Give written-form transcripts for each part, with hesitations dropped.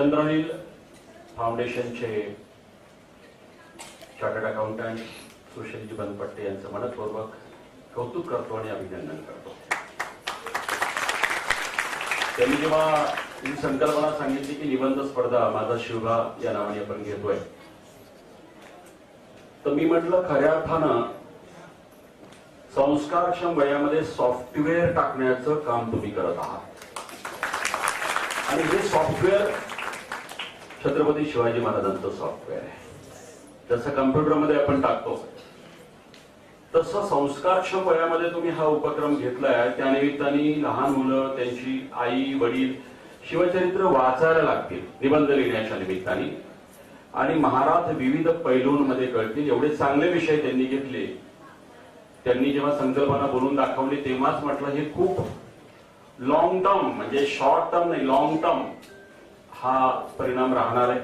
चंद्रनील फाउंडेशनचे chartered accountant सुशीलजी बनपट्टे यांचं मनपूर्वक कौतुक करतो आणि अभिनंदन करतो। त्यांनी जेव्हा ही संकल्पना सांगितली की निबंध स्पर्धा माझा शिवभा या नावाने आपण घेतोय, तर मी म्हटलं खऱ्या अर्थानं संस्कारक्षम वयामध्ये सॉफ्टवेअर टाकण्याचं काम तुम्ही करत आहात आणि हे सॉफ्टवेअर छत्रपती शिवाजी महाराजांचं सॉफ्टवेअर आहे। जसं कम्प्युटरमध्ये आपण टाकतो तसं संस्कारक्षम वयामध्ये तुम्ही हा उपक्रम घेतलाय। त्यानिमित्ताने लहान मुलं त्यांची आई वडील शिवचरित्र वाचायला लागतील निबंध लिहिण्याच्या निमित्ताने आणि महाराज विविध पैलूंमध्ये कळतील एवढे चांगले विषय त्यांनी घेतले। त्यांनी जेव्हा संकल्पना बोलून दाखवली तेव्हाच म्हटलं हे खूप लॉंग टर्म म्हणजे शॉर्ट टर्म नाही लॉंग टर्म हा परिणाम राहणार आहे।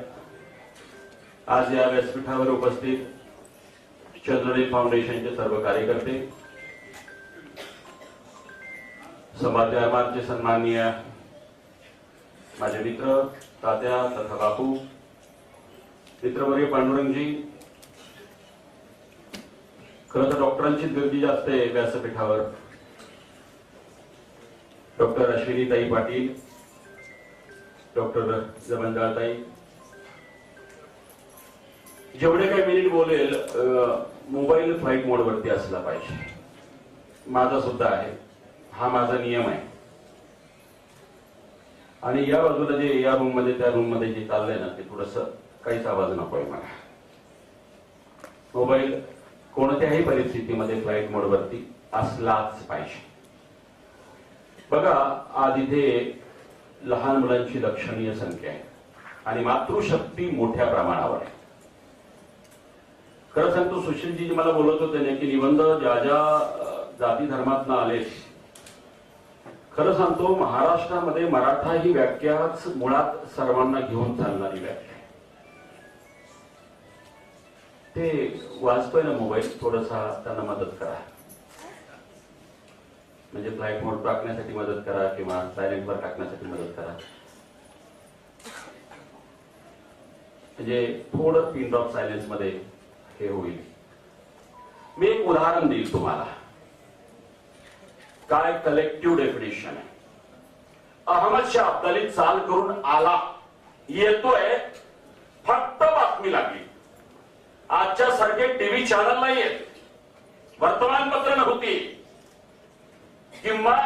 आज या व्यासपीठावर उपस्थित चंद्रनील फाउंडेशनचे सर्व कार्यकर्ते, समाजचे सन्माननीय माझे मित्र तात्या तथा बापू, मित्रवर्य पांडुरंगजी, खरं तर डॉक्टरांची गर्दी जास्त आहे व्यासपीठावर। डॉक्टर अश्विनीताई पाटील, डॉक्टर जमंदाळताई, जेवढे काही मिनिट बोलेल मोबाईल फ्लाईट मोड वरती असला पाहिजे। माझा सुद्धा आहे, हा माझा नियम आहे। आणि या बाजूला जे या रूम मध्ये त्या रूम मध्ये जे चाललंय ना ते थोडस काहीच आवाज नकोय मला। मोबाईल कोणत्याही परिस्थितीमध्ये फ्लाईट मोड वरती असलाच पाहिजे। बघा आज इथे लहान मुलांची लक्षणीय संख्या आहे आणि मातृशक्ती मोठ्या प्रमाणावर आहे। खरं सांगतो सुशीलजी मला बोलत होते ना की निबंध ज्या ज्या जाती धर्मातनं आले, खरं सांगतो महाराष्ट्रामध्ये मराठा ही व्याख्याच मुळात सर्वांना घेऊन चालणारी व्याख्या आहे। ते वाचतोय ना मोबाईल, थोडासा त्यांना मदत करा, म्हणजे फ्लाईट मोड टाकण्यासाठी मदत करा किंवा सायलेंट वर टाकण्यासाठी मदत करा, म्हणजे थोडं पिन ड्रॉप सायलेन्स मध्ये हे होईल। मी एक उदाहरण देईल तुम्हाला काय कलेक्टिव्ह डेफिनेशन आहे। अहमद शाह अब्दाली चाल करून आला, येतोय, फक्त बातमी लागली। आजच्या सारखे टीव्ही चॅनल नाही आहेत, वर्तमानपत्र नव्हती किंवा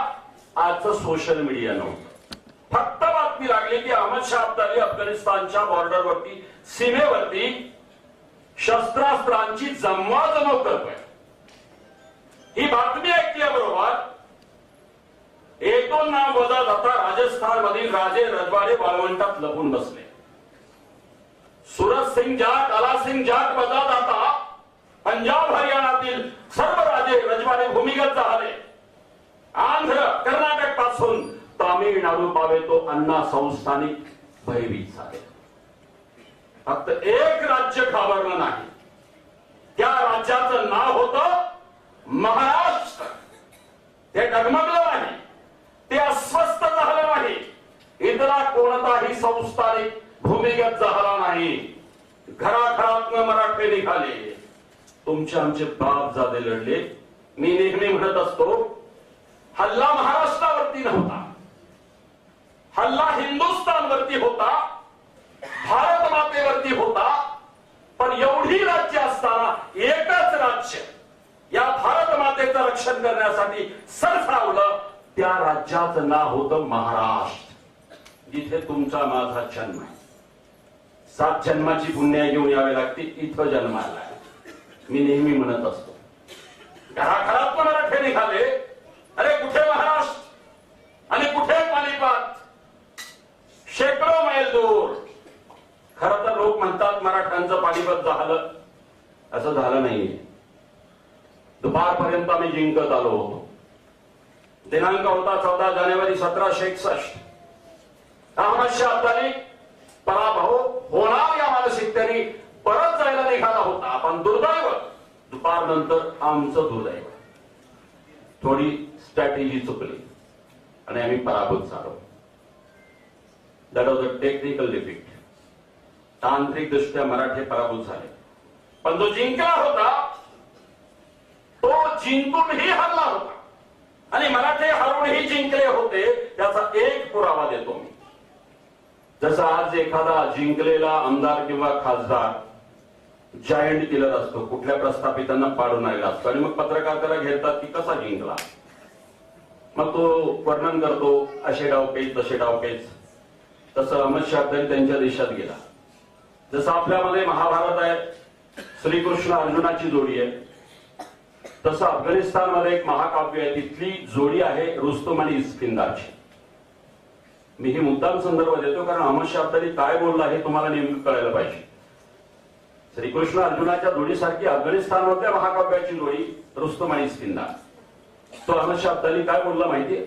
आजचं सोशल मीडिया नव्हतं। फक्त बातमी लागली की अहमद शाह अब्दाली अफगाणिस्तानच्या बॉर्डरवरती सीमेवरती शस्त्रास्त्रांची जमवाजमव करतोय। ही बातमी ऐकल्याबरोबर एक दोन नाव वजा जाता राजस्थान मधील राजे रजवाडे वाळवंटात लपून बसले। सूरज सिंग जाट, आला सिंग जाट वजा जाता पंजाब हरियाणातील सर्व राजे रजवाडे भूमिगत झाले। आंध्र कर्नाटक पासून तामिळनाडू पावे तो अण्णा संस्थानिक भयभीत झाले। फक्त एक राज्य घाबरलं नाही, त्या राज्याचं नाव होतं महाराष्ट्र। ते डगमगलं नाही, ते अस्वस्थ झालं नाही, इतरा कोणताही संस्थानिक भूमिगत झाला नाही। घराघरातनं मराठे निघाले, तुमचे आमचे बाप जादे लढले। मी नेहमी म्हणत असतो हल्ला महाराष्ट्रावरती नव्हता, हल्ला हिंदुस्थानवरती होता, भारत मातेवरती होता। पण एवढी राज्य असताना एकच राज्य या भारत मातेचं रक्षण करण्यासाठी सरसावलं, त्या राज्याचं नाव होतं महाराष्ट्र, जिथे तुमचा माझा जन्म आहे। 7 जन्माची पुण्य घेऊन यावे लागते, इथं जन्माला मी नेहमी म्हणत असतो। घराघरात मराठे निघाले, अरे कुठे महाराष्ट्र आणि कुठे पानिपत, शेकडो मैल दूर। खरं तर लोक म्हणतात मराठ्यांचं पानिपत झालं, असं झालं नाहीये। दुपारपर्यंत आम्ही जिंकत आलो होतो। दिनांक होता 14 जानेवारी 1761। अहमद शाह अब्दाली पराभव होणार या मानसिकतेने परत जायला निघाला होता। पण दुर्दैव दुपारनंतर आमचं दुर्दैव, थोडी स्ट्रॅटेजी चुकली आणि आम्ही पराभूत झालो। That was a technical defeat. तांत्रिक दृष्ट्या मराठे पराभूत झाले. पण जो जिंकला होता तो जिंकूनही हरला होता आणि मराठे हरूनही जिंकले होते. त्याचा एक पुरावा देतो मी. जसा आज एखादा जिंकलेला आमदार किंवा खासदार जायंट किलर असतो, कुठल्या प्रस्थापितांना पाडून आलेला असतो आणि मग पत्रकार त्याला घेतात की कसा जिंकला. मग तो वर्णन करतो, असे डावपेच तसे डावपेच. तसं अहमद शाह त्यांच्या देशात गेला. जसं आपल्यामध्ये महाभारत आहे, श्रीकृष्ण अर्जुनाची जोडी आहे, तसं अफगाणिस्तानमध्ये एक महाकाव्य आहे, तिथली जोडी आहे रुस्तम आणि इस्किंदारची. मी ही मुद्दाम संदर्भ देतो कारण अहमद शाह काय बोलला हे तुम्हाला नेमकं कळायला पाहिजे. श्रीकृष्ण अर्जुनाच्या जोडीसारखी अफगाणिस्तानमधल्या महाकाव्याची जोडी रुस्तम आणि इस्किंदार. तो अहमद शाह काय बोलला माहितीये?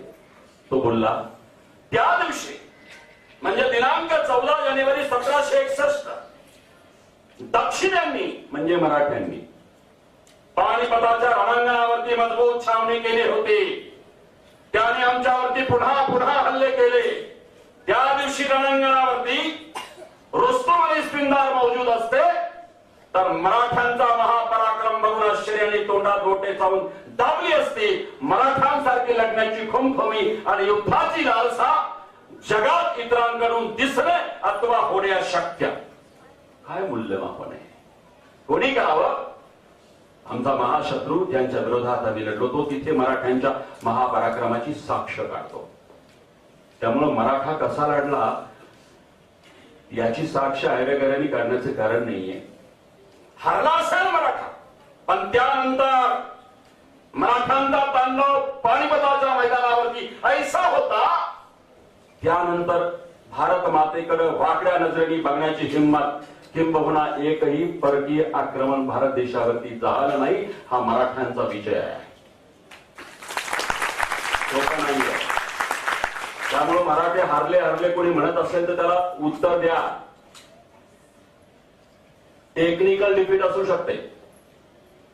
तो बोलला त्या दिवशी म्हणजे दिनांक 14 जानेवारी 1761 दक्षिण्यांनी म्हणजे मराठ्यांनी पानिपताच्या रणांगणावरती मजबूत छावणी केली होती. त्याने आमच्यावरती पुन्हा पुन्हा हल्ले केले. त्या दिवशी रणांगणावरती रुस्तम आणि इस्किंदार मौजूद असते तर मराठ्यांचा महापराक्रम बघून आश्चर्याने तोंडात बोटे चावून दाबली असती. मराठ्यांसारखी लढण्याची खुमखुमी आणि युद्धाची लालसा जगात इतरांकडून दिसणे अथवा होणे अशक्य. काय मूल्यमापन आहे? कोणी करावं? आमचा महाशत्रू ज्यांच्या विरोधात आम्ही लढलो तो तिथे मराठ्यांच्या महापराक्रमाची साक्ष काढतो. त्यामुळं मराठा कसा लढला याची साक्ष ऐरेकरांनी काढण्याचे कारण नाहीये. हरला असेल मराठा, पण त्यानंतर मराठ्यांचा तांडव पानिपताच्या मैदानावरती ऐसा होता, त्यानंतर भारत मातेकडे वाकड्या नजरेने बघण्याची हिंमत किंबहुना एकही परकीय आक्रमण भारत देशावरती झालं नाही. हा मराठ्यांचा विजय आहे, नाही. त्यामुळे मराठे हारले हारले कोणी म्हणत असेल तर त्याला उत्तर द्या. टेक्निकल डिफीट असू शकते.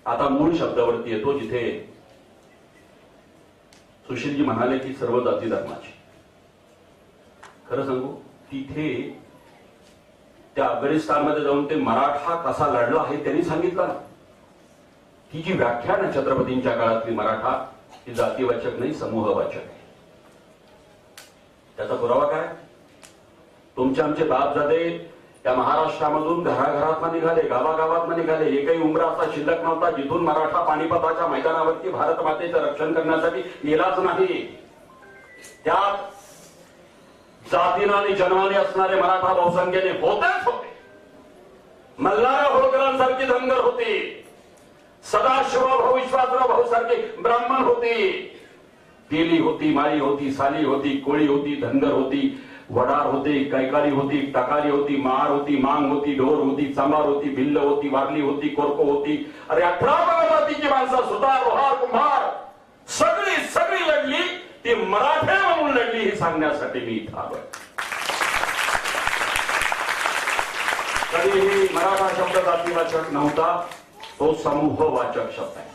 आता मूळ शब्दावरती येतो जिथे सुशीलजी म्हणाले की सर्व जाती धर्माची. खरं सांगू, तिथे त्या अफगाणिस्तानमध्ये जाऊन ते मराठा कसा लढला हे त्यांनी सांगितलं ना. ही जी व्याख्यान आहे छत्रपतींच्या काळातली मराठा, ही जातीवाचक नाही, समूहवाचक आहे. त्याचा पुरावा काय? तुमचे आमचे बापजादे या महाराष्ट्रामधून घराघरात निघाले, गावागावात निघाले. एकही उमरा असा शिल्लक नव्हता जिथून मराठा पानिपताच्या मैदानावरती भारत मातेचं रक्षण करण्यासाठी गेलाच नाही. त्यात जातीनं आणि जन्माने असणारे मराठा बहुसंख्येने होतेच होते. मल्हार होळकरांसारखी धनगर होती, सदाशिव भाऊ विश्वासराव भाऊ सारखे ब्राह्मण होते, तेली होती, माळी होती, साली होती, कोळी होती, धनगर होती, वडार होते, कैकाली होती, टकाली होती, महार होती, मांग होती, ढोर होती, चांबार होती, भिल्ल होती, वारली होती, कोरको होती. अरे 18 जातीची माणसं, सुतार, लोहार, कुंभार सगळी सगळी लढली. ती मराठे म्हणून लढली हे सांगण्यासाठी मी इथं आलोय. कधीही मराठा शब्द जातीवाचक नव्हता, तो समूहवाचक शब्द आहे.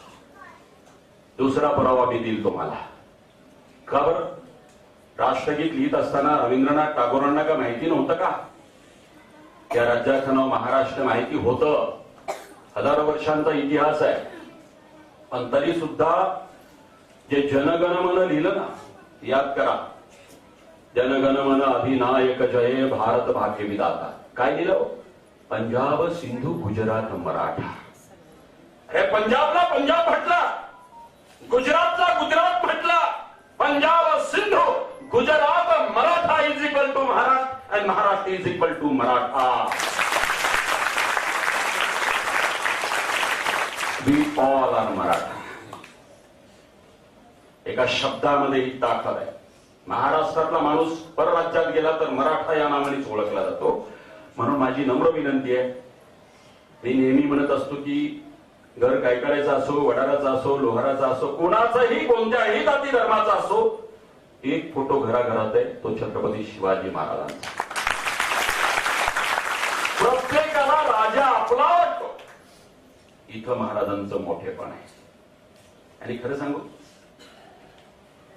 दुसरा पुरावा मी देईल तुम्हाला. का बरं? राष्ट्रगीत लिहित असताना रवींद्रनाथ टागोरांना का माहिती नव्हतं का? या राज्याचं नाव महाराष्ट्र माहिती होतं. हजारो वर्षांचा इतिहास आहे. पण तरी सुद्धा जे जनगणमन लिहिलं ना, याद करा. जनगणमन अधिनायक जय भारत भाग्य विधाता. काय लिहिलं? पंजाब सिंधू गुजरात मराठा. अरे पंजाबला पंजाब म्हटला, गुजरातला गुजरात म्हटला, Punjab Sindhu Gujarat Maratha is equal to Maharashtra and Maharashtra is equal to Maratha. We all are Maratha. एका शब्दामध्ये ही ताकद आहे. महाराष्ट्रातला माणूस परराज्यात गेला तर मराठा या नावानेच ओळखला जातो. म्हणून माझी नम्र विनंती आहे, मी नेहमी म्हणत असतो की घर कैकाड्याचा असो, वडाराचा असो, लोहाराचा असो, कोणाचाही कोणत्याही जाती धर्माचा असो, एक फोटो घराघरात आहे, तो छत्रपती शिवाजी महाराजांचा. प्रत्येकाला राजा आपला वाटतो. इथं महाराजांचं मोठेपण आहे. आणि खरं सांगू,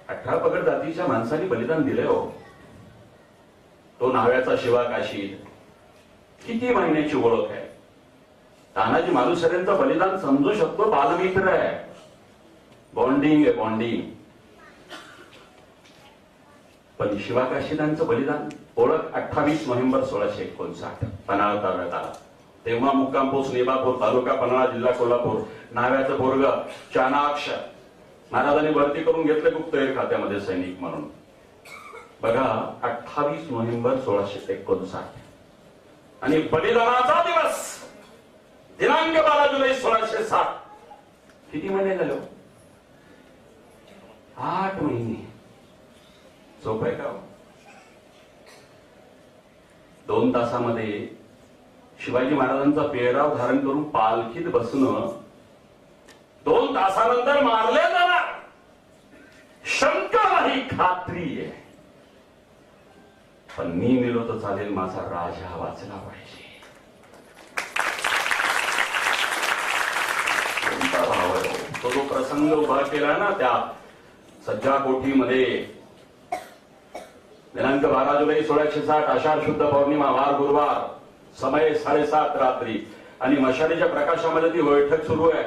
18 पगड जातीच्या माणसांनी बलिदान दिलंय हो. तो न्हाव्याचा शिवा काशीद किती महिन्याची ओळख आहे. तानाजी मालुसरेंचं बलिदान समजू शकतो, बालमित्र आहे, बॉन्डिंग आहे, बॉन्डिंग. पण शिवा काशीदांचं बलिदान ओळख 28 नोव्हेंबर 1659 पन्हाळा तालुक्यात आला. तेव्हा मुक्काम पोस्ट नेबापूर, तालुका पन्हाळा, जिल्हा कोल्हापूर. न्हाव्याचं पोरग चाणाक्ष महाराजांनी भरती करून घेतले गुप्तहेर खात्यामध्ये सैनिक म्हणून. बघा 28 नोव्हेंबर 1659 आणि बलिदानाचा दिवस दिनांक 12 जुलै 1660. किती महिने झाले? 8 महिने. सोपं आहे का? 2 तासामध्ये शिवाजी महाराजांचा पेहराव धारण करून पालखीत बसणं 2 तासानंतर मारले जाणार, शंका नाही, खात्री आहे. पण मी मेलो तर चालेल, माझा राजा वाचला पाहिजे. कोणता भाव आहे तो? जो प्रसंग उभा केला ना त्या सज्जा कोठीमध्ये, दिनांक 12 जुलै 1660, आषाढ शुद्ध पौर्णिमा, वार गुरुवार, समय 7:30 रात्री, आणि मशालीच्या प्रकाशामध्ये ती बैठक सुरू आहे.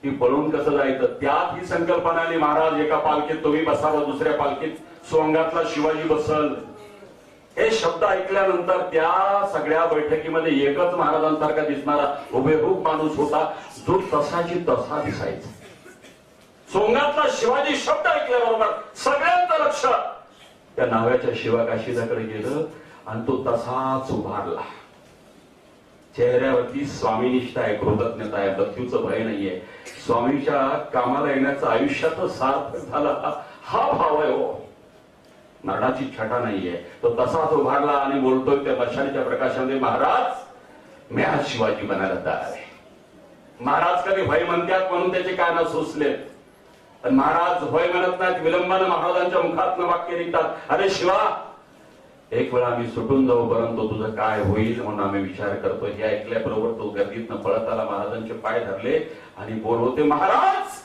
ती पळून कसं जायचं, त्यात ही संकल्पना आली. महाराज एका पालखीत तुम्ही बसावं, दुसऱ्या पालखीत सोंगातला शिवाजी बसल. हे शब्द ऐकल्यानंतर त्या सगळ्या बैठकीमध्ये एकच महाराजांसारखा दिसणारा हुबेहूब माणूस होता, जो तसाची तसा दिसायचा. सोंगातला शिवाजी शब्द ऐकल्याबरोबर सगळ्यांचं लक्ष त्या न्हाव्याच्या शिवा काशीदाकडे गेलं आणि तो तसाच उभारला. चेहऱ्यावरती स्वामीनिष्ठा आहे, कृतज्ञता आहे, मृत्यूचं भय नाहीये. स्वामीच्या कामाला येण्याचं आयुष्यातच सार्थक झाला, हा भाव आहे हो. मरणाची छटा नाहीये. तो तसाच उभारला आणि बोलतोय त्या मशालीच्या प्रकाशामध्ये, महाराज मी आज शिवाजी बनायला तयार आहे. महाराज कधी भय म्हणतात म्हणून त्याचे कान सुचलेत, पण महाराज भय म्हणत नाहीत. विलंबानं महाराजांच्या मुखातनं वाक्य निघतात, अरे शिवा एक वेळा आम्ही सुटून जाऊ, परंतु तुझं काय होईल म्हणून आम्ही विचार करतो. हे ऐकल्याबरोबर तो गर्दीतनं पळत आला, महाराजांचे पाय धरले आणि बोलवते, महाराज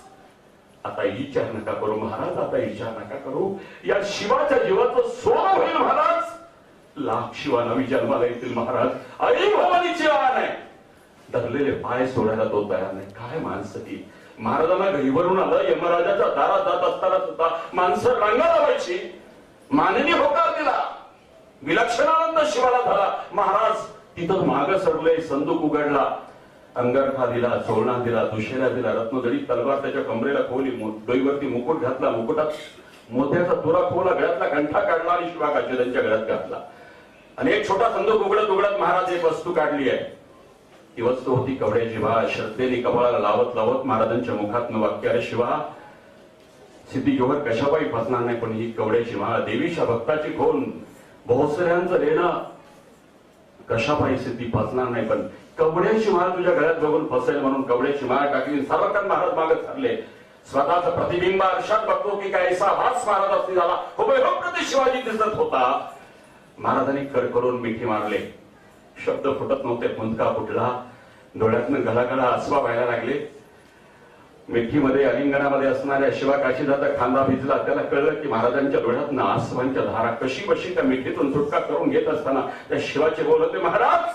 आता विचार नका करू, महाराज आता विचार नका करू. या शिवाच्या जीवाचं सोनं होईल महाराज. लाख शिवा नवी जन्माला येतील महाराज. आई भवानीची वाण आहे. धरलेले पाय सोडायला तो तयार नाही. काय माणसं ती. महाराजांना घरीवरून आलं, यमराजाच्या दारात जात असताना सुद्धा माणसं रांगा लावायची. माननी होकार दिला, विलक्षण आनंद शिवाला झाला. महाराज तिथं माग सरले, संदूक उघडला, अंगरखा दिला, चोळणा दिला, दुशेरा दिला, रत्नजडी तलवार त्याच्या कमरेला खोली, डोईवरती मुकुट घातला, मुकुटात मोत्याचा तुरा खोला, गळ्यातला कंठा काढला आणि शिवा काशी त्यांच्या गळ्यात घातला. आणि एक छोटा संदूक उघडत उघडत महाराज एक वस्तू काढली आहे. ती वस्तू होती कवड्याची भाळ. श्रद्धेने कपाळाला लावत लावत महाराजांच्या मुखातनं वाक्य, अरे शिवा सिद्धी जोहर कशापायी फसणार नाही, पण ही कवड्याची भाळ देवीच्या भक्ताची खोन, भोसऱ्यांचं लेणं कशापायी सिद्धी फसणार नाही, पण कवड्याची माळ तुझ्या गळ्यात बघून फसेल म्हणून कवड्याची माळ टाकली. सर्वकाळ महाराज मागत चालले. स्वतःचा प्रतिबिंब आरशात बघतो की कायसा हाच महाराज झाला, हुबेहूब प्रति शिवाजी दिसत होता. महाराजांनी कडकडून मिठी मारले, शब्द फुटत नव्हते, मुंदका फुटला, डोळ्यातनं गलागला आसवा व्हायला लागले. मिठीमध्ये अलिंगणामध्ये असणाऱ्या शिवा काशीदाचा खांदा भिजला. त्याला कळलं की महाराजांच्या डोळ्यातनं आसवांच्या धारा कशी बशी त्या मिठीतून सुटका करून घेत असताना त्या शिवाचे बोल होते, महाराज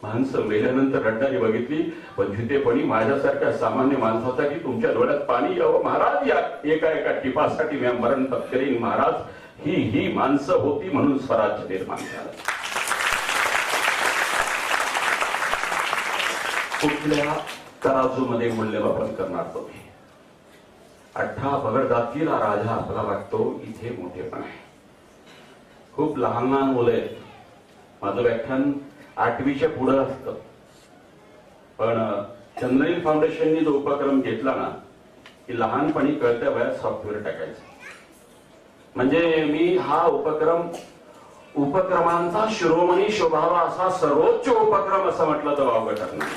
माणसं मेल्यानंतर रडणारी बघितली, पण जितेपणी माझ्यासारख्या सामान्य माणसासाठी तुमच्या डोळ्यात पाणी यावं महाराज, या एका एका टिपासाठी मी मरण पत्करीन महाराज. ही माणसं होती म्हणून स्वराज्य निर्माण झालं. कुठल्या तराजूमध्ये मूल्यमापन करणार तुम्ही? 18 पगड जातीला राजा आपला वाटतो, इथे मोठेपण आहे. खूप लहान लहान मुलं आहेत. माझं व्याख्यान 8वीच्या पुढे असतं, पण चंद्रहीन फाउंडेशननी जो उपक्रम घेतला ना, की लहानपणी कळत्या वयात सॉफ्टवेअर टाकायचं. म्हणजे मी हा उपक्रमांचा शिरोमणी शोभावा असा सर्वोच्च उपक्रम असं म्हटलं तर वावगं ठरणार.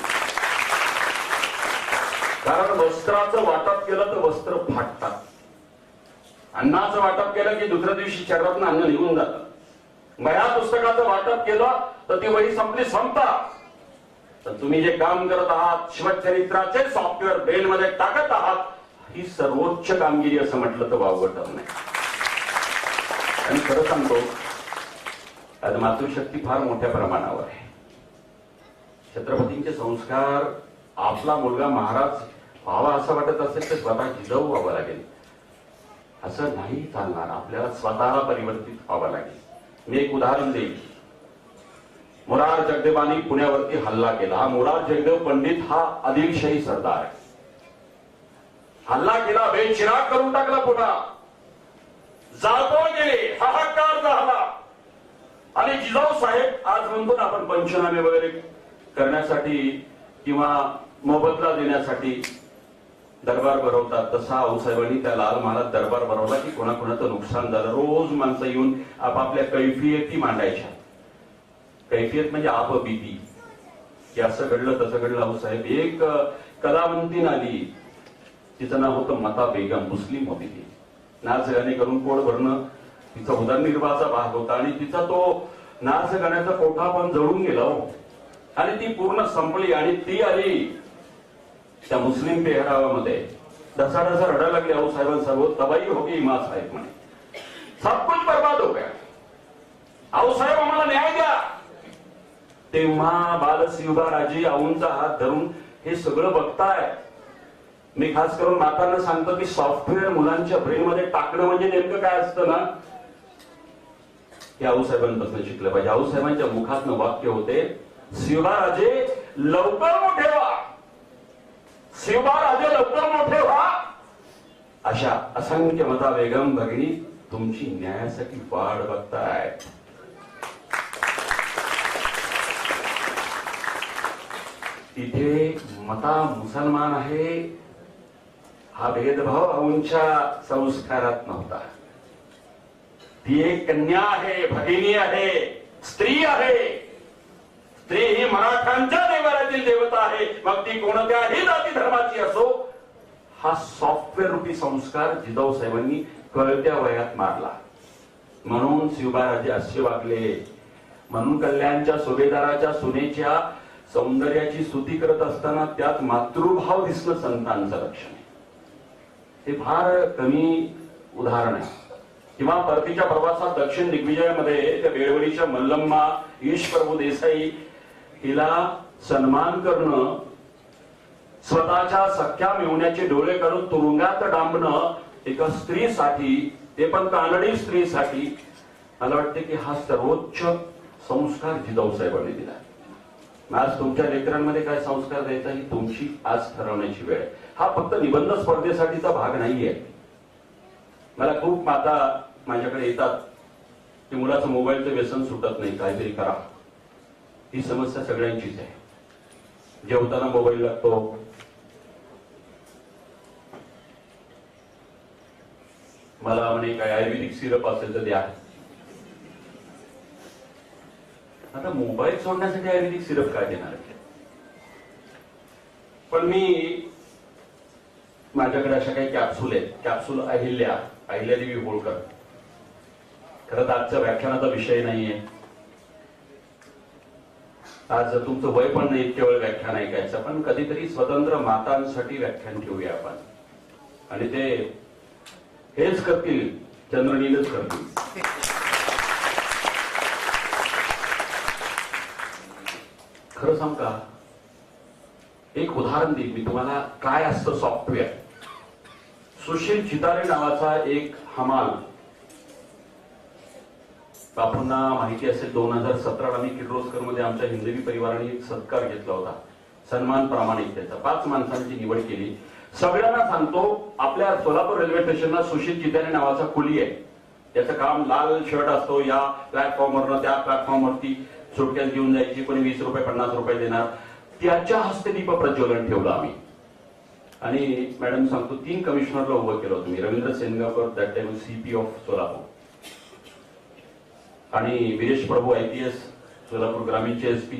कारण वस्त्राचं वाटप केलं तर वस्त्र फाटतात, अन्नाचं वाटप केलं की दुसऱ्या दिवशी शरीरातून अन्न निघून जातं. वह्या पुस्तकाचं वाटप केलं तर ती वही संपली संपतात. तर तुम्ही जे काम करत आहात, शिवचरित्राचे सॉफ्टवेअर ब्रेन मध्ये टाकत आहात, ही सर्वोच्च कामगिरी असं म्हटलं तर वावगं ठरणार. आणि खरं सांगतो, आज मातृशक्ती फार मोठ्या प्रमाणावर आहे. छत्रपतींचे संस्कार आपला मुलगा महाराज व्हावा असं वाटत असेल तर स्वतः जिजाऊ व्हावं लागेल असं नाही चालणार. आपल्याला स्वतःला परिवर्तित व्हावं लागेल. मी एक उदाहरण देईन. मोरार जगदेवानी पुण्यावरती हल्ला केला. मोरार जगदेव पंडित हा आदिलशाही सरदार आहे. हल्ला केला, बेचिराग करून टाकला, पुन्हा जाळपोळ गेले, हाहाकार झाला. आणि जिजाऊ साहेब आज म्हणतो ना आपण पंचनामे वगैरे करण्यासाठी किंवा मोबदला देण्यासाठी दरबार भरवतात, तसा आऊसाहेबांनी त्या लाल महालात दरबार भरवला की कोणाकोणाचं नुकसान झालं. रोज माणसं येऊन आपापल्या कैफियती मांडायच्या. कैफियत म्हणजे आपबीती, की असं घडलं तसं घडलं. आऊसाहेब एक कलावंतीन आली, तिचं नाव होतं मता बेगम, मुस्लिम होती ती. नाच गाणे करून पोट भरणं तिचा उदरनिर्वाहाचा भाग होता आणि तिचा तो नाच गाण्याचा कोठा पण जळून गेला आणि ती पूर्ण संपली. आणि ती आली त्या मुस्लिम पेहरावामध्ये, ढसाढसा रडायला लागली. आऊसाहेबांसर्व तबाई हो गई माँ साहेब म्हणे, सब कुछ बर्बाद हो गया, आऊसाहेब आम्हाला न्याय द्या. तेव्हा बालशिवबाराजी आऊंचा हात धरून हे सगळं बघताय. मी खास करून मातांना सांगतो की सॉफ्टवेअर मुलांच्या ब्रेन मध्ये टाकणं म्हणजे नेमकं काय असतं ना, हे आऊसाहेबांपासून शिकलं पाहिजे. आऊसाहेबांच्या मुखातनं वाक्य होते, शिवबाराजे लवकर मोठे व्हा, शिवबाराजे लवकर मोठे व्हा. अशा असंख्य मता बेगम भगिनी तुमची न्यायासाठी वाट बघताय. तिथे मता मुसलमान आहे हा भेदभाव आऊंच्या संस्कारात नव्हता. ती एक कन्या आहे, भगिनी आहे, स्त्री आहे. स्त्री ही मराठ्यांच्या देवाऱ्यातील देवता आहे, मग ती कोणत्याही जाती धर्माची असो. हा सॉफ्टवेअर रूपी संस्कार जिजाऊ साहेबांनी कळत्या वयात मारला. म्हणून शिवबाराजे असे वागले. म्हणून कल्याणच्या सुभेदाराच्या सुनेच्या सौंदर्याची स्तुती करत असताना त्यात मातृभाव दिसणं संतांचं लक्षण आहे. हे फार कमी उदाहरण आहे. किंवा परतीच्या प्रवासात दक्षिण दिग्विजयामध्ये त्या बेळवडीच्या मल्लम्मा ईश प्रभू देसाई हिला सन्मान करणं, स्वतःच्या सख्या मेवण्याचे डोळे काढून तुरुंगात डांबणं एका स्त्रीसाठी, ते पण कानडी स्त्रीसाठी, मला वाटते की हा सर्वोच्च संस्कार जिजाऊ साहेबांनी दिला. आज तुमच्या लेकरांमध्ये काय संस्कार द्यायचा ही तुमची आज ठरवण्याची वेळ आहे. हा फक्त निबंध स्पर्धेसाठीचा भाग नाहीये. मला खूप माता माझ्याकडे येतात की मुलाचं मोबाईलचं व्यसन सुटत नाही, काहीतरी करा. ही समस्या सगळ्यांचीच आहे. जेवताना मोबाईल लागतो, मला म्हणे काय आयुर्वेदिक सिरप असेल तर द्या. आता मोबाईल सोडण्यासाठी आयुर्वेदिक सिरप काय देणार आहे? पण मी माझ्याकडे अशा काही कॅप्सूल आहेत. कॅप्सूल अहिल्यादेवी होळकर. खरं तर आजच्या व्याख्यानाचा विषय नाहीये. आज तुमचं वय पण नाही इतके वेळ व्याख्यान ऐकायचं, पण कधीतरी स्वतंत्र मातांसाठी व्याख्यान ठेवूया आपण. आणि ते हेच करतील, चंद्रनीलच करतील. खरं सांग का, एक उदाहरण देईल मी तुम्हाला काय असतं सॉफ्टवेअर. सुशील चितारे नावाचा एक हमाल, बापूंना माहिती असेल 2017 मी किर्लोस्कर मध्ये आमच्या हिंदवी परिवाराने एक सत्कार घेतला होता, सन्मान प्रामाणिकतेचा. 5 माणसांची निवड केली. सगळ्यांना सांगतो, आपल्या सोलापूर रेल्वे स्टेशनला सुशील चितारे नावाचा कुली आहे. त्याचं काम लाल शर्ट असतो, या प्लॅटफॉर्मवरनं त्या प्लॅटफॉर्मवरती सुटकेस घेऊन जायची, कोणी 20 रुपये 50 रुपये देणार. त्याच्या हस्ते दीप प्रज्वलन ठेवलं आम्ही. आणि मॅडम सांगतो 3 कमिशनरला उभं केलं होतं मी. Ravindra Sengaonkar, that time CP of Solapur, आणि वीरेश प्रभू IPS सोलापूर ग्रामीणचे SP,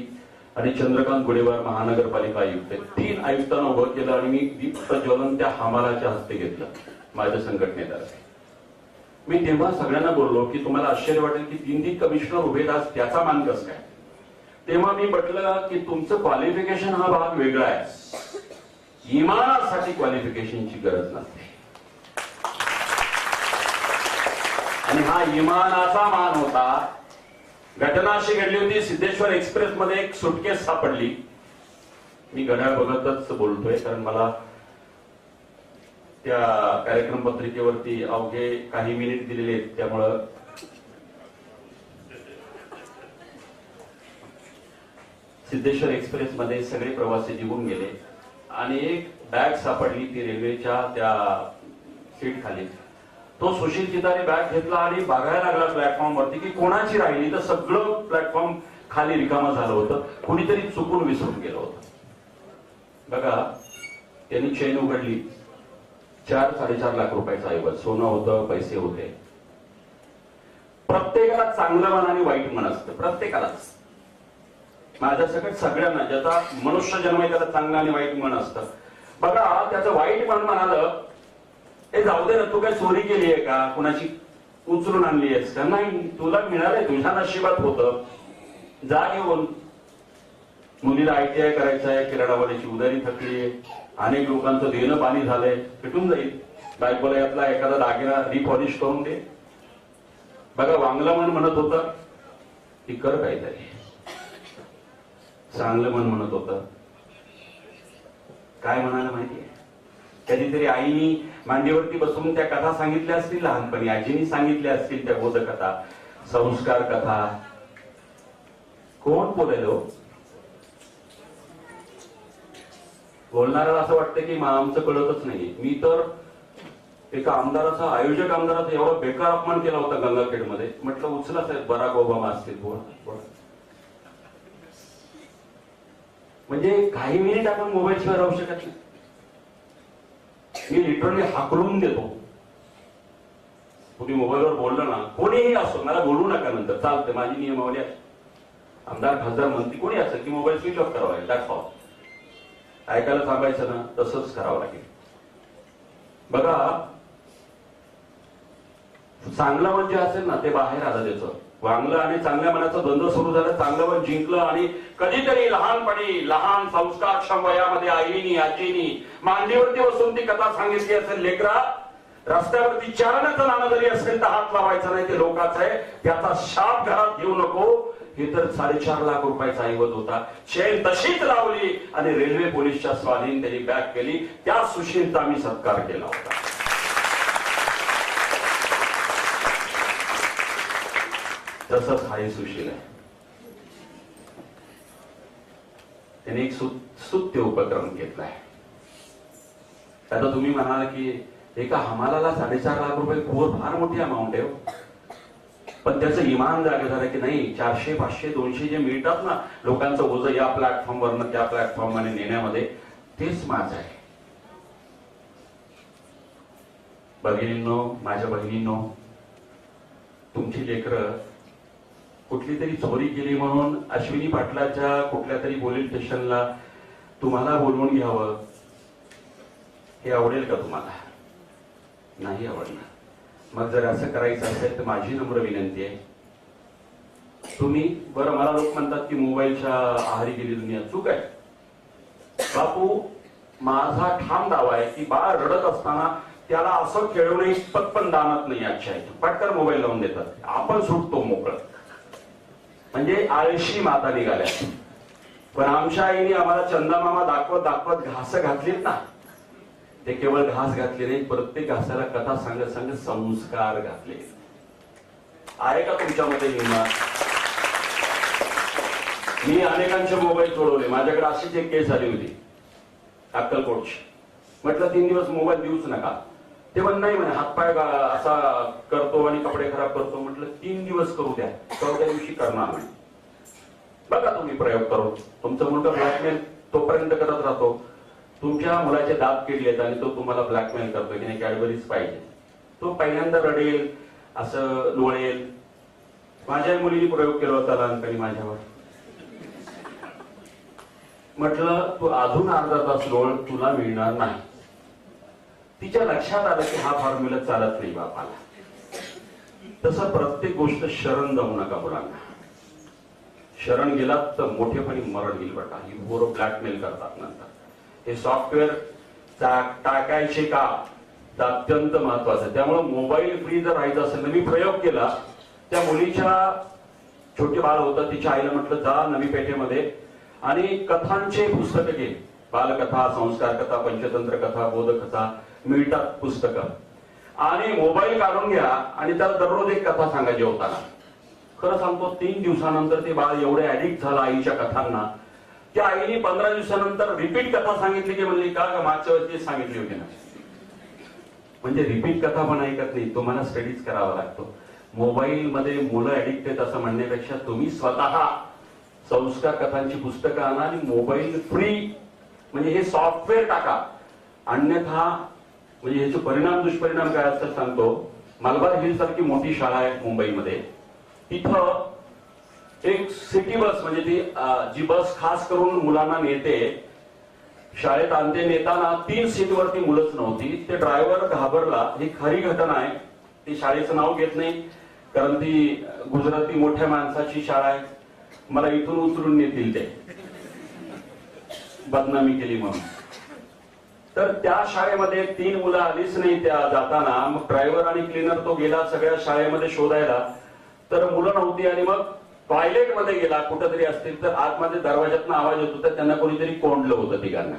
आणि चंद्रकांत गुडेवार महानगरपालिका आयुक्त. 3 आयुक्तांना उभं केलं आणि मी दीप प्रज्वलन त्या हमालाच्या हस्ते घेतलं माझ्या संघटनेतर्फे. मी तेव्हा सगळ्यांना बोललो की तुम्हाला आश्चर्य वाटेल की 3 कमिशनर उभे आहेत, त्याचा मान कसं काय. तेव्हा मी म्हटलं की तुमचं क्वालिफिकेशन हा भाग वेगळा आहे, इमानासाठी क्वालिफिकेशनची गरज नसते. आणि हा इमानाचा मान होता. घटना अशी घडली होती, सिद्धेश्वर एक्सप्रेस मध्ये एक सुटकेस सापडली. मी घड्याळ बघतच बोलतोय कारण मला त्या कार्यक्रम पत्रिकेवरती अवघे काही मिनिट दिलेले आहेत, त्यामुळं सिद्धेश्वर एक्सप्रेस मध्ये सगळे प्रवासी निघून गेले आणि एक बॅग सापडली ती रेल्वेच्या त्या सीट खाली. तो सुशील चितारे बॅग घेतला आणि बघायला लागला प्लॅटफॉर्म वरती की कोणाची राहिली, तर सगळं प्लॅटफॉर्म खाली रिकामं झालं होतं, कुणीतरी चुकून विसरून गेलं होतं. बघा, त्यांनी चेन उघडली, 4-4.5 लाख रुपयाचा ऐवज सोनं होतं, पैसे होते. प्रत्येकाला चांगलं मन आणि वाईट मन असतं, प्रत्येकालाच. माझ्या सकट सगळ्यांना, ज्याचा मनुष्य जन्म आहे त्याला चांगलं आणि वाईट मन असतं. बघा, त्याचं वाईट मन म्हणालं, हे जाऊ दे ना, तू काय चोरी केली आहे का, कुणाची उचलून आणली आहेस का? नाही, तुला मिळालंय, तुझ्या नशिबात होतं, जा घेऊन. मुलीला ITI करायचं आहे, किराणावाल्याची उधारी थकली, अनेक लोकांचं देणं पाणी झालंय, भेटून जाईल. बायकोला यातला एखादा दागिना रिपॉलिश करून दे. बघा, वांगला मन म्हणत होतं की कर काहीतरी, चांगलं मन म्हणत होतं. काय म्हणाला माहितीये? कधीतरी आईनी मांडीवरती बसून त्या कथा सांगितल्या असतील लहानपणी, आजीनी सांगितल्या असतील त्या बोधकथा, संस्कार कथा. कोण बोलायलो? बोलणाऱ्याला असं वाटतं की आमचं कळतच नाही. मी तर एका आमदाराचा, आयोजक आमदाराचा एवढा बेकार अपमान केला होता गंगाखेडमध्ये. म्हटलं उचला साहेब, बराक ओबामा असतील, बोला. म्हणजे काही मिनिट आपण मोबाईल शिवाय राहू शकत नाही. मी लिटरली हाकलून देतो. कुणी मोबाईलवर बोललं ना, कोणीही असो, मला बोलू नका नंतर, चालते, माझी नियमावली आहे. आमदार, खासदार, मंत्री कोणी असेल की मोबाईल स्विच ऑफ करावा, दॅट्स ऑल. ऐकायला थांबायचं ना, तसंच करावं लागेल. बघा, चांगलं मन जे असेल ना ते बाहेर आलं त्याचं. वांगलं आणि चांगल्या मनाचं द्वंद्व सुरू झालं, चांगलं मन जिंकलं. आणि कधीतरी लहानपणी, लहान संस्कारक्षम वयामध्ये आईनी, आजीनी मांडीवरती बसून ती कथा सांगितली असेल, लेकरा, रस्त्यावरती चारण्याचं नाणं जरी असेल तर हात लावायचं नाही, ते लोकांचं आहे, त्याचा शाप घरात घेऊ नको. हे तर 4.5 लाख रुपयाचा ऐवज होता. चेन तशीच लावली आणि रेल्वे पोलीसच्या स्वाधीन त्यांनी बॅग केली. त्या सुशीलचा आम्ही सत्कार केला होता. तसंच हाही सुशील आहे. त्याने एक स्तुत्य उपक्रम घेतलाय. आता तुम्ही म्हणाल की एका हमालाला 4.5 लाख रुपये फार मोठी अमाऊंट आहे, पण त्याचं इमान जागे झालं की नाही, 400, 500, 200 जे मिळतात ना लोकांचं ओझं या प्लॅटफॉर्मवरनं त्या प्लॅटफॉर्ममध्ये नेण्यामध्ये, तेच माझं आहे. भगिनींनो, माझ्या बहिणींनो, तुमची लेकरं कुठली तरी चोरी केली म्हणून अश्विनी पाटलाच्या कुठल्या तरी पोलीस स्टेशनला तुम्हाला बोलवून घ्यावं, हे आवडेल का तुम्हाला? नाही आवडणार. मग जर असं करायचं असेल तर माझी नम्र विनंती आहे, तुम्ही, बरं, मला लोक म्हणतात की मोबाईलच्या आहारी गेली दुनिया, चूक आहे बापू. माझा ठाम दावा आहे की बाळ रडत असताना त्याला असं खेळवणे पटपण दानत नाही. आजच्या पटकन मोबाईल लावून देतात, आपण सुटतो मोकळं. म्हणजे आळशी माता निघाल्या. पण आमच्या आईने आम्हाला चंदामामा दाखवत दाखवत घास घातलीत ना, ते केवळ घास घातले नाही, प्रत्येक घासाला कथा सांगत सांगत संस्कार घातले. आहे का तुमच्यामध्ये हिंमत? मी अनेकांचे मोबाईल सोडवले. माझ्याकडे अशीच एक केस आली होती अक्कलकोटची. म्हटलं 3 दिवस मोबाईल देऊच नका. ते पण नाही म्हणे, हातपाय असा करतो आणि कपडे खराब करतो. म्हटलं 3 दिवस करू द्या, 4थ्या दिवशी करणार नाही. बघा तुम्ही प्रयोग करून. तुमचा मुलगा ब्लॅकमेल तोपर्यंत करत राहतो, तुमच्या मुलाचे दात किडलेत आणि तो तुम्हाला ब्लॅकमेल करतो की नाही कॅडबरीज पाहिजे. तो पहिल्यांदा रडेल, असं लोळेल. माझ्या मुलीने प्रयोग केला होता लहानपणी माझ्यावर. म्हटलं तू अजून अर्धा तास लोळ, तुला मिळणार नाही. तिच्या लक्षात आलं की हा फॉर्म्युला चालत नाही बापाला. तसं प्रत्येक गोष्ट शरण जाऊ नका मुलांना. शरण गेलात तर मोठेपणी मरण गेल. बघा, ही पोरं ब्लॅकमेल करतात नंतर. हे सॉफ्टवेअर टाकायचे का, तर अत्यंत महत्वाचं आहे. त्यामुळे मोबाईल फ्री जर राहायचं असेल तर मी प्रयोग केला. त्या मुलीच्या छोटे बाळ होतं, तिच्या आईला म्हटलं जा नवी पेठेमध्ये आणि कथांचे पुस्तकं घे, बालकथा, संस्कार कथा, पंचतंत्र कथा, बोधकथा मिळतात पुस्तकं, आणि मोबाईल काढून घ्या आणि त्याला दररोज एक कथा सांगा जेवताना. खरं सांगतो 3 दिवसानंतर ते बाळ एवढे ऍडिक्ट झालं आईच्या कथांना, त्या आईने 15 दिवसानंतर रिपीट कथा सांगितली की म्हणली का मागच्या वेळेस सांगितली होती ना. म्हणजे रिपीट कथा पण ऐकत नाही, तुम्हाला स्टडीज करावा लागतो. मोबाईल मध्ये मुलं ऍडिक्ट आहेत असं म्हणण्यापेक्षा तुम्ही स्वतः संस्कार कथांची पुस्तकं आणा आणि मोबाईल फ्री म्हणजे हे सॉफ्टवेअर टाका. अन्यथा म्हणजे ह्याचे परिणाम दुष्परिणाम काय असतात सांगतो. मलबार हिल सारखी मोठी शाळा आहे मुंबईमध्ये, तिथं एक सिटी बस म्हणजे ती जी बस खास करून मुलांना नेते, शाळेत आणते, नेताना 3 सीटवरती मुलंच नव्हती. ते ड्रायव्हर घाबरला. ही खरी घटना आहे, ती शाळेचं नाव घेत नाही कारण ती गुजराती मोठ्या माणसाची शाळा आहे, मला इथून उचलून नेतील ते, बदनामी केली म्हणून. तर त्या शाळेमध्ये 3 मुलं आलीच नाही त्या जाताना. मग ड्रायव्हर आणि क्लीनर तो गेला सगळ्या शाळेमध्ये शोधायला, तर मुलं नव्हती. आणि मग टॉयलेट मध्ये गेला, कुठेतरी असतील तर आतमध्ये दरवाजातून आवाज येत होता, त्यांना कोणीतरी कोंडलं होतं तिघांना.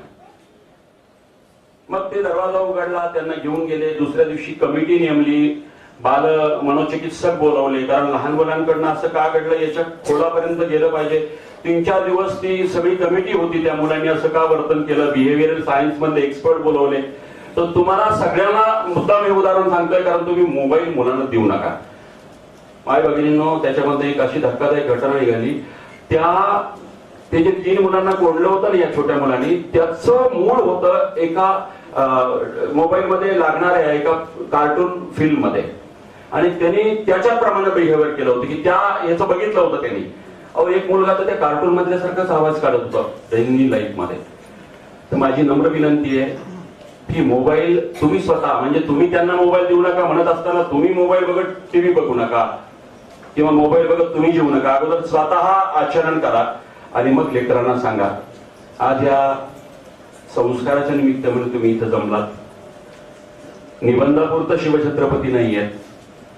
मग ते दरवाजा उघडला, त्यांना घेऊन गेले. दुसऱ्या दिवशी कमिटी नेमली, बाल मनोचिकित्सक बोलावले, कारण लहान मुलांकडनं असं का घडलं याच्या खोलापर्यंत गेलं पाहिजे. 3-4 दिवस ती सगळी कमिटी होती, त्या मुलांनी असं का वर्तन केलं. बिहेव्हिअरल सायन्स मध्ये एक्सपर्ट बोलवले. तर तुम्हाला सगळ्यांना मुद्दाम हे उदाहरण सांगतोय कारण तुम्ही मोबाईल मुलांना देऊ नका. माय भगिनींनो, त्याच्यामध्ये एक अशी धक्कादायक घटना निघाली. ते जे 3 मुलांना कोंडलं होतं ना या छोट्या मुलांनी, त्याचं मूळ होतं एका मोबाईल मध्ये लागणाऱ्या एका कार्टून फिल्म मध्ये, आणि त्यांनी त्याच्याप्रमाणे बिहेव्हिअर केलं होतं की त्या याचं बघितलं होतं त्यांनी. अहो एक मुलगा तर त्या कार्टून मधल्यासारखाच आवाज काढत होता दैनंदिन लाईफ मध्ये. तर माझी नम्र विनंती आहे की मोबाईल तुम्ही स्वतः म्हणजे तुम्ही त्यांना मोबाईल देऊ नका म्हणत असताना तुम्ही मोबाईल बघत टीव्ही बघू नका किंवा मोबाईल बघत तुम्ही जेवू नका. अगोदर स्वतः आचरण करा आणि मग लेकरांना सांगा. आज या संस्काराच्या निमित्त म्हणून तुम्ही इथं जमलात. निबंधापुरतं शिवछत्रपती नाही आहेत.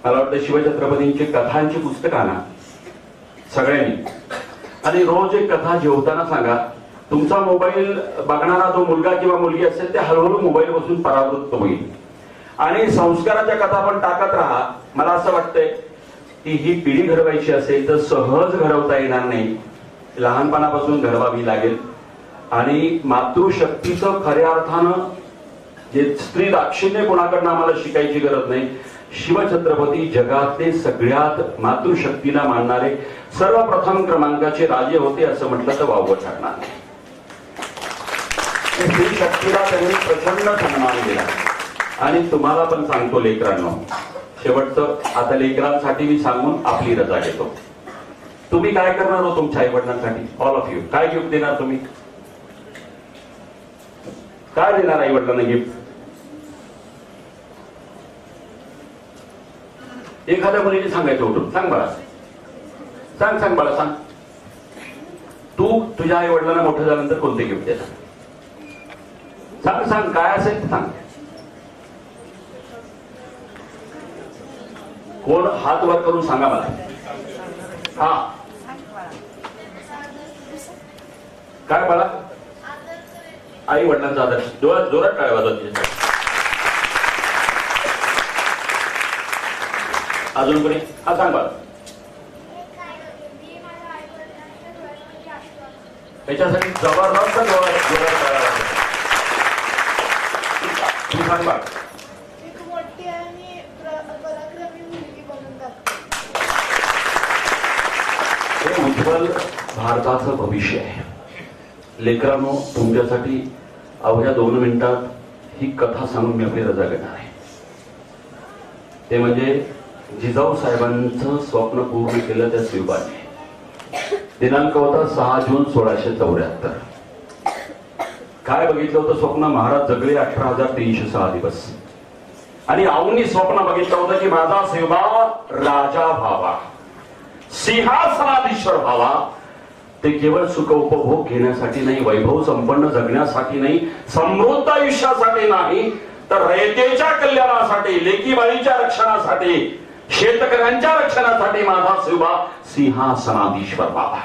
मला वाटतं शिवछत्रपतींची कथांची पुस्तक आणा सगळ्यांनी, आणि रोज एक कथा जेवताना सांगा. तुमचा मोबाईल बघणारा जो मुलगा किंवा मुलगी असेल ते हळूहळू मोबाईल पासून परावृत्त होईल. आणि संस्काराच्या कथा पण टाकत राहा. मला असं वाटतंय की ही पिढी घडवायची असेल तर सहज घडवता येणार नाही, लहानपणापासून घडवावी लागेल. आणि मातृशक्तीचं खऱ्या अर्थानं जे स्त्री दाक्षिण्य कोणाकडनं आम्हाला शिकायची गरज नाही. शिवछत्रपती जगातले सगळ्यात मातृशक्तीला मानणारे सर्वप्रथम क्रमांकाचे राजे होते असं म्हटलं तर वावगं ठरणार नाही. स्त्री शक्तीला त्यांनी प्रचंड सन्मान दिला. आणि तुम्हाला पण सांगतो लेकरांनो, शेवटचं आता लेकरांसाठी मी सांगून आपली रजा घेतो. तुम्ही काय करणार हो तुमच्या आई वडिलांसाठी? ऑल ऑफ यू काय गिफ्ट देणार? तुम्ही काय देणार आई वडिलांना गिफ्ट? एखाद्या मुलीने सांगायचं उठून, सांग बाळा, सांग बाळा, सांग तू तुझ्या आई वडिलांना मोठं झाल्यानंतर कोणते गिफ्ट देणार? सांग काय असेल सांग. कोण हात वर करून सांगा मला. हा काय बाळा? आई वडिलांचा आदर्श. जोरात टाळ्या वाजवा. अजून कोणी? हा सांग बाळा. याच्यासाठी जबरदस्त जोरात टाळ्या वाजवा. तू सांग बाळा. हे उज्ज्वल भारताचं भविष्य आहे. लेकरांनो, तुमच्यासाठी अवघ्या 2 मिनिटात ही कथा सांगून मी आपली रजा घेणार आहे. ते म्हणजे जिजाऊ साहेबांचं स्वप्न पूर्ण केलं त्या शिवबाने. दिनांक होता 6 जून 1674. काय बघितलं होतं स्वप्न? महाराज जगले 18,306 दिवस. आणि आऊंनी स्वप्न बघितलं होतं की माझा शिवबा राजा व्हावा, सिंहासनाधीश्वर व्हावा. ते केवळ सुख उपभोग घेण्यासाठी नाही, वैभव संपन्न जगण्यासाठी नाही, समृद्ध आयुष्यासाठी नाही, तर रयतेच्या कल्याणासाठी, लेकीबाळीच्या रक्षणासाठी, शेतकऱ्यांच्या रक्षणासाठी माझा शिवबा सिंहासनाधीश्वर बाबा.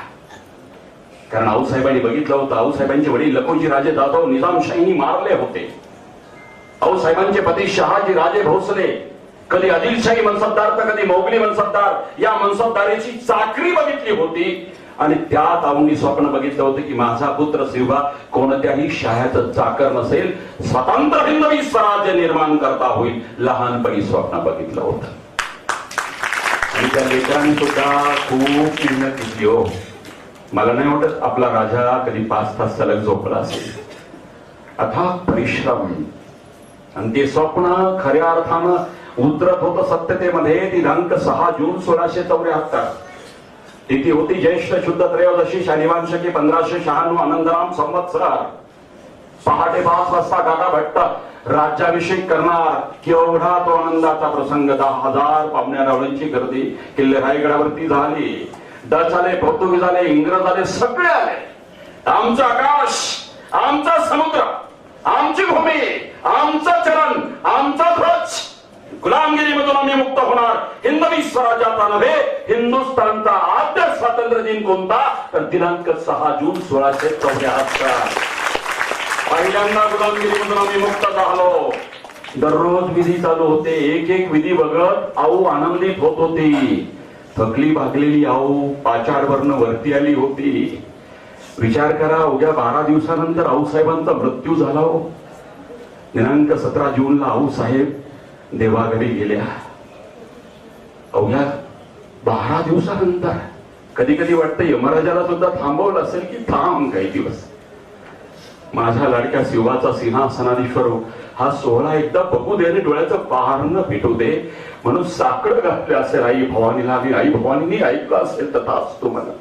कारण आऊसाहेबांनी बघितलं होतं, आऊसाहेबांचे वडील लखोजी राजे जाधव निजामशाहीनी मारले होते. आऊसाहेबांचे पती शहाजी राजे भोसले कधी आदिलशाही मनसबदार तर कधी मोगली मनसबदार या मनसबदारीची चाकरी बघितली होती. आणि त्यात आऊंनी स्वप्न बघितलं होतं की माझा पुत्र शिवबा कोणत्याही शाळेचं चाकर नसेल, स्वतंत्र हिंदवी स्वराज्य निर्माण करता होईल, लहानपणी स्वप्न बघितलं होतं. आणि त्या लेकरांनी सुद्धा खूप मेहनत घेतली हो. मला नाही वाटत आपला राजा कधी 5 तास सलग झोपला असेल. अथाक परिश्रम आणि ते स्वप्न खऱ्या अर्थानं उतरत होतं सत्यतेमध्ये. दिनांक 6 जून 1674 तिथी होती ज्येष्ठ शुद्ध त्रयोदशी शनिवार शके 1596 आनंदराम संवत्सर. पहाटे 5 वाजता दादा भट्ट राज्याभिषेक करणार. केवढा तो आनंदाचा प्रसंग. 10,000 पाहुण्यारावळींची गर्दी किल्ले रायगडावरती झाली. डच आले, पोर्तुगीज आले, इंग्रज आले, सगळे आले. आमचं आकाश, आमचा समुद्र, आमची भूमी, आमचं चरण, आमचा ध्वज. गुलामगिरीमधून आम्ही मुक्त होणार. हिंदवी स्वराज्याचा नव्हे, हिंदुस्थानचा आद्य स्वातंत्र्य दिन कोणता तर दिनांक 6 जून 1674. पहिल्यांदा गुलामगिरीमधून आम्ही मुक्त झालो. दररोज विधी चालू होते. एक एक विधी बघत आऊ आनंदित होत होती. थकली भागलेली आऊ पाचाडवरनं वरती आली होती. विचार करा, उद्या 12 दिवसानंतर आऊसाहेबांचा मृत्यू झाला हो. दिनांक 17 जूनला आऊसाहेब देवाघरी गेल्या. अवघ्या 12 दिवसानंतर कधी कधी वाटतं यमराजाला सुद्धा थांबवलं असेल की थांब काही दिवस. माझ्या लाडक्या शिवाचा सिंहासनाधीश्वर हा सोहळा एकदा बघू दे आणि डोळ्याचं पहारणं पेटू दे म्हणून साकडं घातले असेल आई भवानीला. आणि आई भवानीने ऐकलं असेल तथा असतो मला.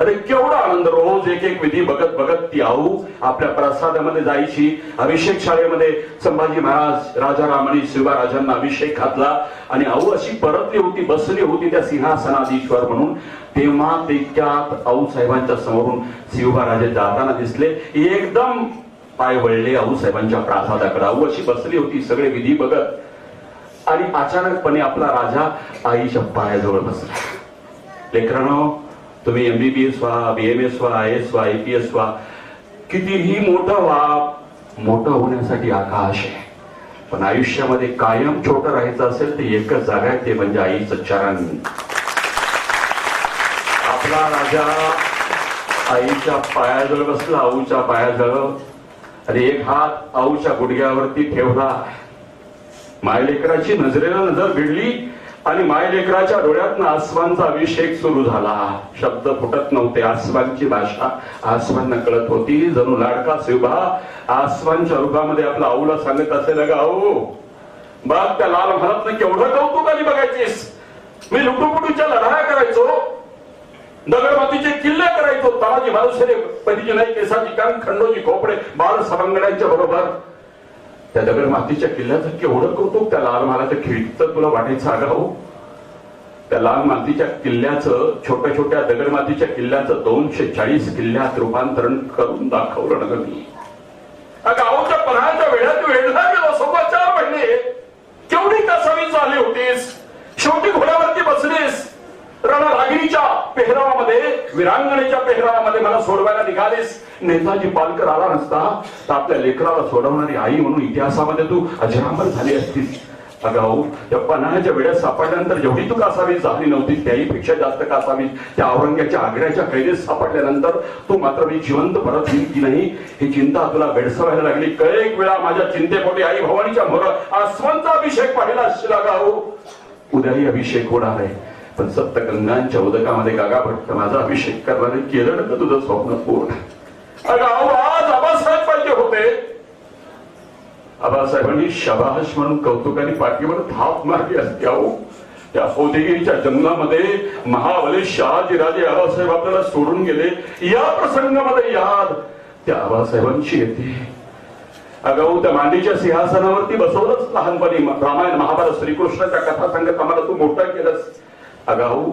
अरे केवढा आनंद. रोज एक एक विधी बघत बघत ती आऊ आपल्या प्रसादामध्ये जायची. अभिषेक शाळेमध्ये संभाजी महाराज राजारामांनी शिवराजांना अभिषेक घातला आणि आऊ अशी परतली होती, बसली होती त्या सिंहासनाधीश्वर म्हणून. तेव्हा तितक्यात आऊसाहेबांच्या समोरून शिवराजे जाताना दिसले. एकदम पाय वळले आऊसाहेबांच्या प्रासादाकडे. आऊ अशी बसली होती सगळे विधी बघत आणि अचानकपणे आपला राजा आईच्या पायाजवळ बसला. लेकरांनो, तुम्ही MBBS व्हा, BMS व्हा, IS व्हा, IPS व्हा, कितीही मोठं व्हा, मोठं होण्यासाठी आकाश आहे. पण आयुष्यामध्ये कायम छोटं राहायचं असेल तर एकच जागा आहे, ते म्हणजे आईचं चरण. आपला राजा आईच्या पायाजवळ बसला, आऊच्या पायाजवळ, आणि एक हात आऊच्या गुडघ्यावरती ठेवला. मायलेकराची नजरेला नजर भिडली आणि मायलेकराच्या डोळ्यातनं आसमानचा अभिषेक सुरू झाला. शब्द फुटत नव्हते. आसमानची भाषा आसमानना कळत होती. जणू लाडका शिवबा आसमानच्या रूपामध्ये आपल्या आऊला सांगत असेल, ग आऊ बघ त्या लाल महालातनं केवढं कौतुकाने बघायचीस. मी लुटूपुटूच्या लढाया करायचो, दगडमातीचे किल्ले करायचो, तानाजी मालुसरे पहिली नाही केसाची कान, खंडोजी खोपडे बाळ सभांगड्यांच्या बरोबर. त्या दगड मातीच्या किल्ल्याचं केवढं कौतुक त्या लाल महालाच्या खिडकीत तुला वाटायचं आगाऊ. त्या लाल मातीच्या किल्ल्याचं, छोट्या छोट्या दगड मातीच्या किल्ल्याचं 240 किल्ल्यात रूपांतरण करून दाखवलं ना मी. गावच्या पन्हाळ्याच्या वेळात वेळला गेलो. 4.25 महिने केवढी कसावी झाली होतीस. शेवटी घोड्यावरती बसलीस. रणरागिणीच्या पेहरावामध्ये, विरांगणेच्या पेहरावामध्ये मला सोडवायला निघालीस. नेताजी पालकर आला नसता तर आपल्या लेकराला सोडवणारी आई म्हणून इतिहासामध्ये तू अजरामर झाली असतीस. अगाऊ या पन्हाळ्याच्या वेळेत सापडल्यानंतर जेवढी तू कासावीस झाली नव्हती त्याहीपेक्षा जास्त कासावीस त्या औरंग्याच्या आग्र्याच्या कैदेत सापडल्यानंतर तू मात्र मी जिवंत परत येईल की नाही ही चिंता तुला भेडसावायला लागली. कळेक वेळा माझ्या चिंतेपोटी आई भवानीच्या मोर आसमानचा अभिषेक पाहिला असशील. अगाऊ उद्याही अभिषेक होणार आहे, पण सप्तगंगांच्या उदकामध्ये गागा भट्ट माझा अभिषेक करणारे केलं ना तुझं स्वप्न पूर्ण. अगाऊ आज आबासाहेब पाहिजे होते. आबासाहेबांनी शबाश म्हणून कौतुकाने पाठीवर थाप मारली असती. अहो त्या होदेगिरीच्या जंगलामध्ये महाबली शहाजीराजे आबासाहेब आपल्याला सोडून गेले. या प्रसंगामध्ये याद त्या आबासाहेबांची येते. अगाऊ त्या मांडीच्या सिंहासनावरती बसवलंच लहानपणी. रामायण महाभारत श्रीकृष्णाच्या कथा सांगत आम्हाला तू मोठा केलंस. अगाऊ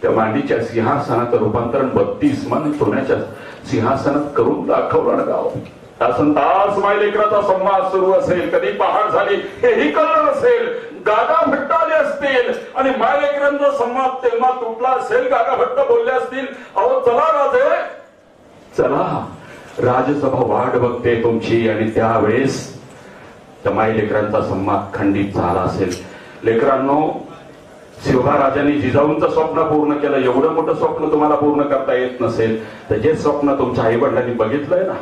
त्या मांडीच्या सिंहासनाचं रूपांतरण 32 मन सोन्याच्या सिंहासनात करून दाखवलं. गाव तासन तास मायलेकराचा संवाद सुरू असेल, कधी पहाट झाली हेही कळलं नसेल. गागा भट्ट आले असतील आणि मायलेकरांचा संवाद तेव्हा तुटला असेल, गागा भट्ट बोलले असतील, अहो चला राजे चला, राजसभा वाट बघते तुमची, आणि त्यावेळेस त्या मायलेकरांचा संवाद खंडित झाला असेल. लेकरांनो, शिवराजांनी जिजाऊंचं स्वप्न पूर्ण केलं, एवढं मोठं स्वप्न तुम्हाला पूर्ण करता येत नसेल तर जे स्वप्न तुमच्या आई वडिलांनी बघितलंय ना,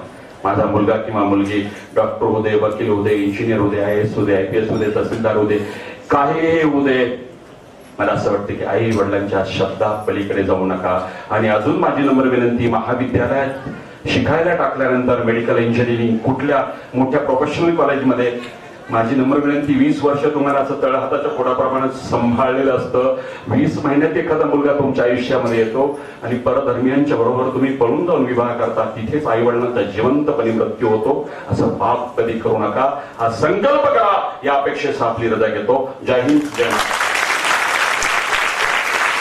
माझा मुलगा किंवा मुलगी डॉक्टर होऊ दे, वकील होऊ दे, इंजिनियर होऊ दे, IAS होऊ दे, IPS होऊ दे, तहसीलदार होऊ दे, काही होऊ दे, मला असं वाटतं की आई वडिलांच्या शब्दात पलीकडे जाऊ नका. आणि अजून माझी नम्र विनंती, महाविद्यालयात शिकायला टाकल्यानंतर मेडिकल इंजिनिअरिंग कुठल्या मोठ्या प्रोफेशनल कॉलेजमध्ये, माझी नम्र विनंती, 20 वर्ष तुम्हाला असं तळहाताच्या पोटाप्रमाणे सांभाळलेलं असतं. 20 महिन्यात एखादा मुलगा तुमच्या आयुष्यामध्ये येतो आणि परधर्मियांच्या बरोबर तुम्ही पळून जाऊन विवाह करता, तिथेच आई वडिलांचा जिवंतपणे मृत्यू होतो. असं पाप कधी करू नका. हा संकल्प करा. या अपेक्षेस आपली रजा घेतो. जय हिंद, जय महाराष्ट्र.